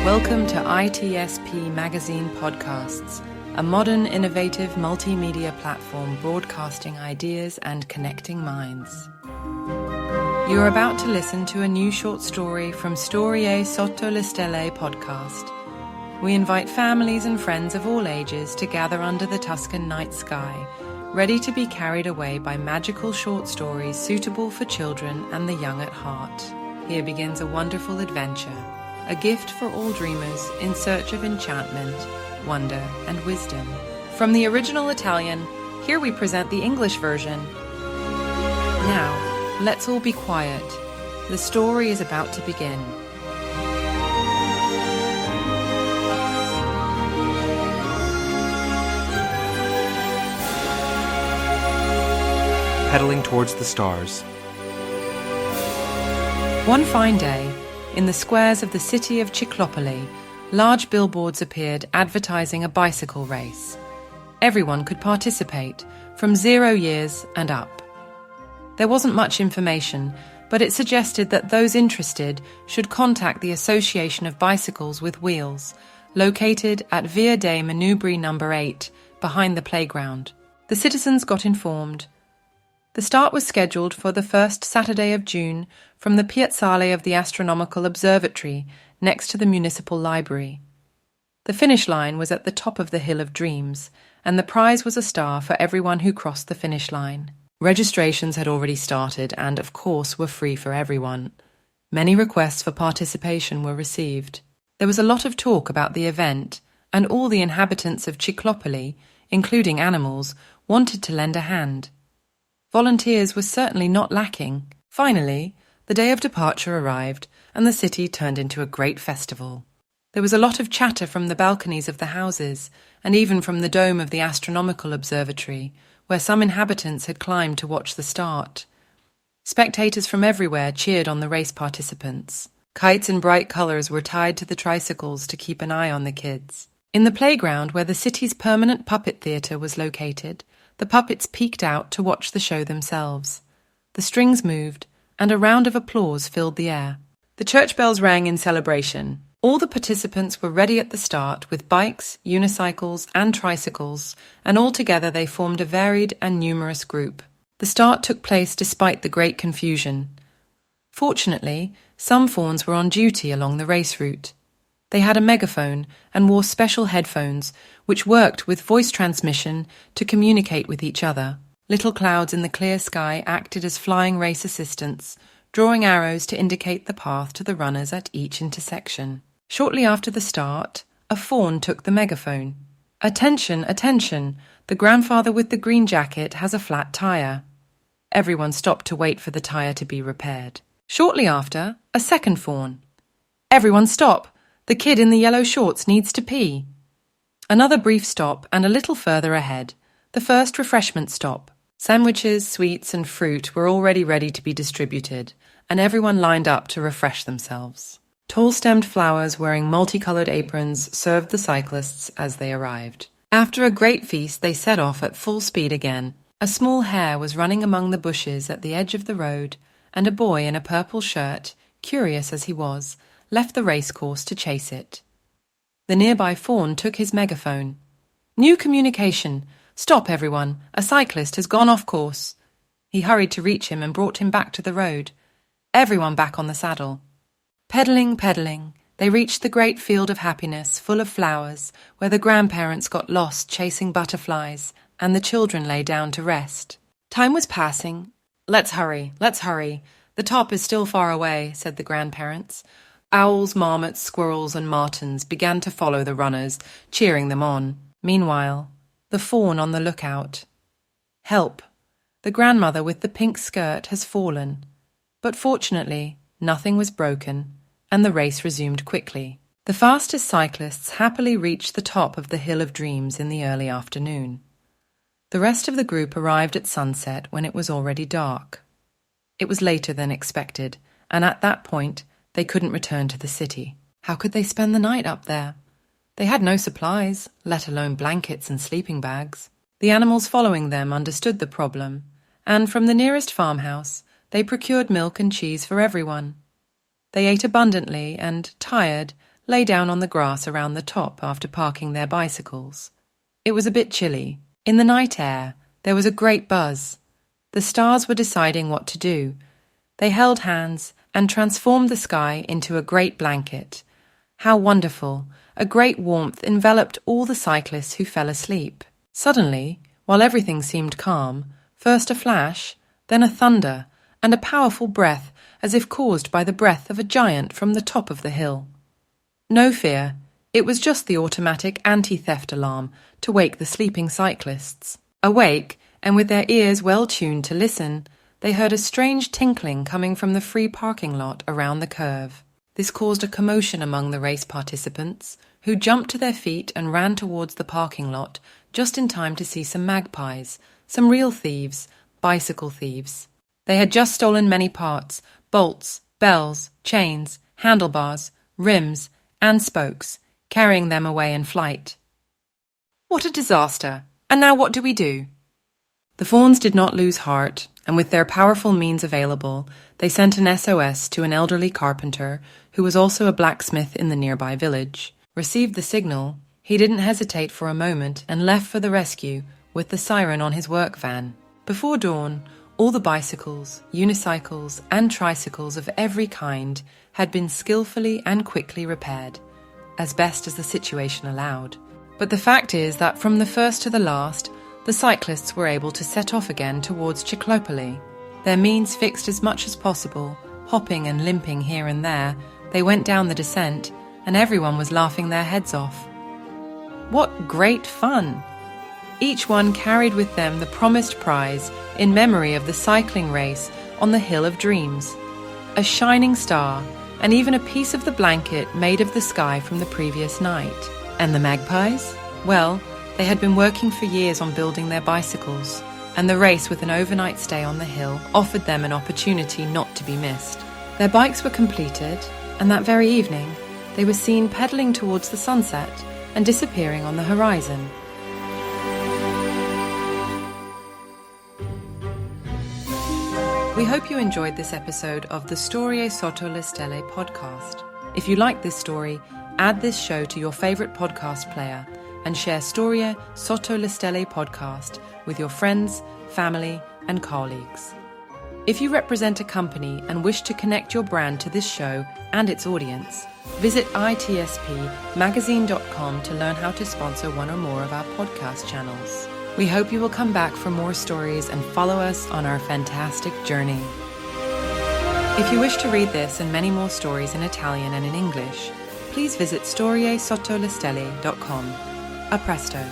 Welcome to ITSP Magazine Podcasts, a modern, innovative multimedia platform broadcasting ideas and connecting minds. You're about to listen to a new short story from Storie Sotto le Stelle podcast. We invite families and friends of all ages to gather under the Tuscan night sky, ready to be carried away by magical short stories suitable for children and the young at heart. Here begins a wonderful adventure. A gift for all dreamers in search of enchantment, wonder, and wisdom. From the original Italian, here we present the English version. Now, let's all be quiet. The story is about to begin. Pedaling towards the stars. One fine day, in the squares of the city of Ciclopoli, large billboards appeared advertising a bicycle race. Everyone could participate, from 0 years and up. There wasn't much information, but it suggested that those interested should contact the Association of Bicycles with Wheels, located at Via dei Manubri Number 8, behind the playground. The citizens got informed. The start was scheduled for the first Saturday of June from the Piazzale of the Astronomical Observatory next to the Municipal Library. The finish line was at the top of the Hill of Dreams, and the prize was a star for everyone who crossed the finish line. Registrations had already started and, of course, were free for everyone. Many requests for participation were received. There was a lot of talk about the event, and all the inhabitants of Ciclopoli, including animals, wanted to lend a hand. Volunteers were certainly not lacking. Finally, the day of departure arrived, and the city turned into a great festival. There was a lot of chatter from the balconies of the houses, and even from the dome of the Astronomical Observatory, where some inhabitants had climbed to watch the start. Spectators from everywhere cheered on the race participants. Kites in bright colours were tied to the tricycles to keep an eye on the kids. In the playground, where the city's permanent puppet theatre was located, the puppets peeked out to watch the show themselves. The strings moved, and a round of applause filled the air. The church bells rang in celebration. All the participants were ready at the start with bikes, unicycles, and tricycles, and all together they formed a varied and numerous group. The start took place despite the great confusion. Fortunately, some fawns were on duty along the race route. They had a megaphone and wore special headphones, which worked with voice transmission to communicate with each other. Little clouds in the clear sky acted as flying race assistants, drawing arrows to indicate the path to the runners at each intersection. Shortly after the start, a fawn took the megaphone. "Attention, attention! The grandfather with the green jacket has a flat tire." Everyone stopped to wait for the tire to be repaired. Shortly after, a second fawn. "Everyone stop! The kid in the yellow shorts needs to pee." Another brief stop, and a little further ahead, the first refreshment stop. Sandwiches, sweets, and fruit were already ready to be distributed, and everyone lined up to refresh themselves. Tall-stemmed flowers wearing multicoloured aprons served the cyclists as they arrived. After a great feast, they set off at full speed again. A small hare was running among the bushes at the edge of the road, and a boy in a purple shirt, curious as he was, left the racecourse to chase it. The nearby fawn took his megaphone. "New communication! Stop, everyone! A cyclist has gone off course." He hurried to reach him and brought him back to the road. Everyone back on the saddle. Pedalling, pedalling, they reached the great field of happiness, full of flowers, where the grandparents got lost chasing butterflies, and the children lay down to rest. Time was passing. Let's hurry, let's hurry. The top is still far away," said the grandparents. Owls, marmots, squirrels, and martens began to follow the runners, cheering them on. Meanwhile, the fawn on the lookout. "Help! The grandmother with the pink skirt has fallen." But fortunately, nothing was broken, and the race resumed quickly. The fastest cyclists happily reached the top of the Hill of Dreams in the early afternoon. The rest of the group arrived at sunset when it was already dark. It was later than expected, and at that point, they couldn't return to the city. How could they spend the night up there? They had no supplies, let alone blankets and sleeping bags. The animals following them understood the problem, and from the nearest farmhouse, they procured milk and cheese for everyone. They ate abundantly and, tired, lay down on the grass around the top after parking their bicycles. It was a bit chilly. In the night air, there was a great buzz. The stars were deciding what to do. They held hands and transformed the sky into a great blanket. How wonderful! A great warmth enveloped all the cyclists who fell asleep. Suddenly, while everything seemed calm, first a flash, then a thunder, and a powerful breath as if caused by the breath of a giant from the top of the hill. No fear, it was just the automatic anti-theft alarm to wake the sleeping cyclists. Awake, and with their ears well tuned to listen, they heard a strange tinkling coming from the free parking lot around the curve. This caused a commotion among the race participants, who jumped to their feet and ran towards the parking lot just in time to see some magpies, some real thieves, bicycle thieves. They had just stolen many parts, bolts, bells, chains, handlebars, rims, and spokes, carrying them away in flight. What a disaster! And now what do we do? The fawns did not lose heart, and with their powerful means available, they sent an SOS to an elderly carpenter who was also a blacksmith in the nearby village. Received the signal, he didn't hesitate for a moment and left for the rescue with the siren on his work van. Before dawn, all the bicycles, unicycles, and tricycles of every kind had been skillfully and quickly repaired, as best as the situation allowed. But the fact is that from the first to the last, the cyclists were able to set off again towards Ciclopoli. Their means fixed as much as possible, hopping and limping here and there, they went down the descent, and everyone was laughing their heads off. What great fun! Each one carried with them the promised prize in memory of the cycling race on the Hill of Dreams, a shining star, and even a piece of the blanket made of the sky from the previous night. And the magpies? Well, they had been working for years on building their bicycles, and the race with an overnight stay on the hill offered them an opportunity not to be missed. Their bikes were completed, and that very evening, they were seen pedalling towards the sunset and disappearing on the horizon. We hope you enjoyed this episode of the Storie Sotto le Stelle podcast. If you like this story, add this show to your favorite podcast player and share Storie Sotto le Stelle podcast with your friends, family, and colleagues. If you represent a company and wish to connect your brand to this show and its audience, visit itspmagazine.com to learn how to sponsor one or more of our podcast channels. We hope you will come back for more stories and follow us on our fantastic journey. If you wish to read this and many more stories in Italian and in English, please visit storiesottolestelle.com. A presto.